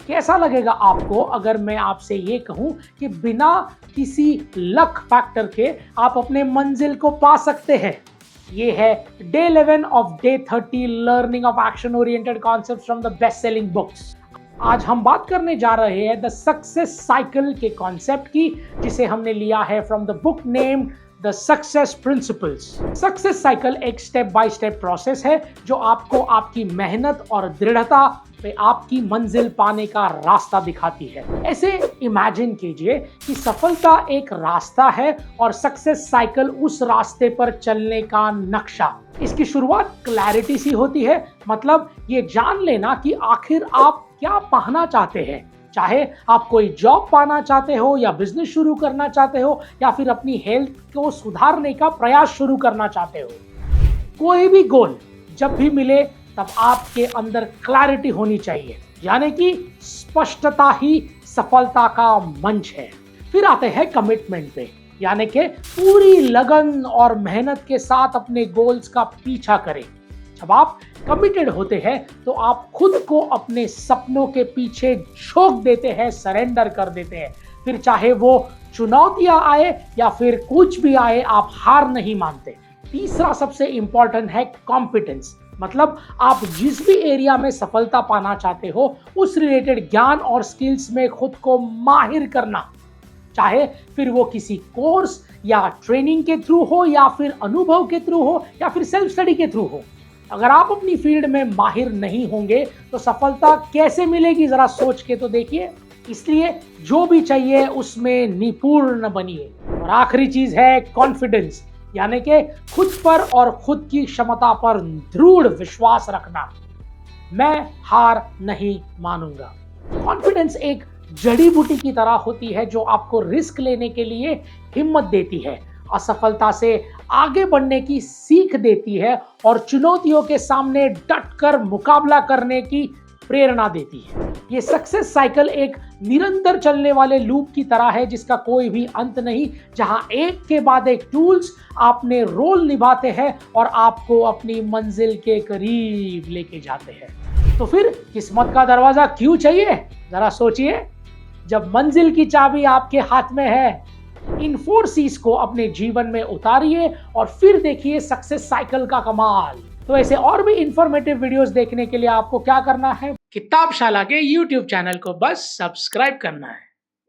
कैसा लगेगा आपको अगर मैं आपसे ये कहूं कि बिना किसी लक फैक्टर के आप अपने मंजिल को पा सकते हैं? ये है day 11 of day 30 learning of action oriented concepts from the best selling books. आज हम बात करने जा रहे हैं द सक्सेस साइकिल के कॉन्सेप्ट की, जिसे हमने लिया है from the book named the success principles. Success cycle एक स्टेप बाय स्टेप प्रोसेस है जो आपको आपकी मेहनत और दृढ़ता पे आपकी मंजिल पाने का रास्ता दिखाती है। ऐसे इमेजिन कीजिए कि सफलता एक रास्ता है और सक्सेस साइकिल उस रास्ते पर चलने का नक्शा। इसकी शुरुआत क्लैरिटी से होती है, मतलब ये जान लेना कि आखिर आप क्या पाना चाहते हैं। चाहे आप कोई जॉब पाना चाहते हो या बिजनेस शुरू करना चाहते हो या फिर अपनी हेल्थ को सुधारने का प्रयास शुरू करना चाहते हो, कोई भी गोल जब भी मिले तब आपके अंदर क्लैरिटी होनी चाहिए, यानी कि स्पष्टता ही सफलता का मंच है। फिर आते हैं कमिटमेंट पे, यानी कि पूरी लगन और मेहनत के साथ अपने गोल्स का पीछा करें। जब आप कमिटेड होते हैं तो आप खुद को अपने सपनों के पीछे झोंक देते हैं, सरेंडर कर देते हैं। फिर चाहे वो चुनौतियां आए या फिर कुछ भी आए, आप हार नहीं मानते। तीसरा सबसे इंपॉर्टेंट है कॉम्पिटेंस, मतलब आप जिस भी एरिया में सफलता पाना चाहते हो उस रिलेटेड ज्ञान और स्किल्स में खुद को माहिर करना, चाहे फिर वो किसी कोर्स या ट्रेनिंग के थ्रू हो या फिर अनुभव के थ्रू हो या फिर सेल्फ स्टडी के थ्रू हो। अगर आप अपनी फील्ड में माहिर नहीं होंगे तो सफलता कैसे मिलेगी, जरा सोच के तो देखिए। इसलिए जो भी चाहिए उसमें निपुण बनिए। और आखिरी चीज है कॉन्फिडेंस, यानी कि खुद पर और खुद की क्षमता पर दृढ़ विश्वास रखना। मैं हार नहीं मानूंगा। कॉन्फिडेंस एक जड़ी बूटी की तरह होती है जो आपको रिस्क लेने के लिए हिम्मत देती है, असफलता से आगे बढ़ने की सीख देती है और चुनौतियों के सामने डटकर मुकाबला करने की प्रेरणा देती है। ये सक्सेस साइकिल एक निरंतर चलने वाले लूप की तरह है जिसका कोई भी अंत नहीं, जहां एक के बाद एक टूल्स आपने रोल निभाते हैं और आपको अपनी मंजिल के करीब लेके जाते हैं। तो फिर किस्मत का दरवाजा क्यों चाहिए, जरा सोचिए। जब मंजिल की चाबी आपके हाथ में है, इन 4 C's को अपने जीवन में उतारिए और फिर देखिए सक्सेस साइकिल का कमाल। तो ऐसे और भी इंफॉर्मेटिव वीडियोस देखने के लिए आपको क्या करना है, किताबशाला के YouTube चैनल को बस सब्सक्राइब करना है।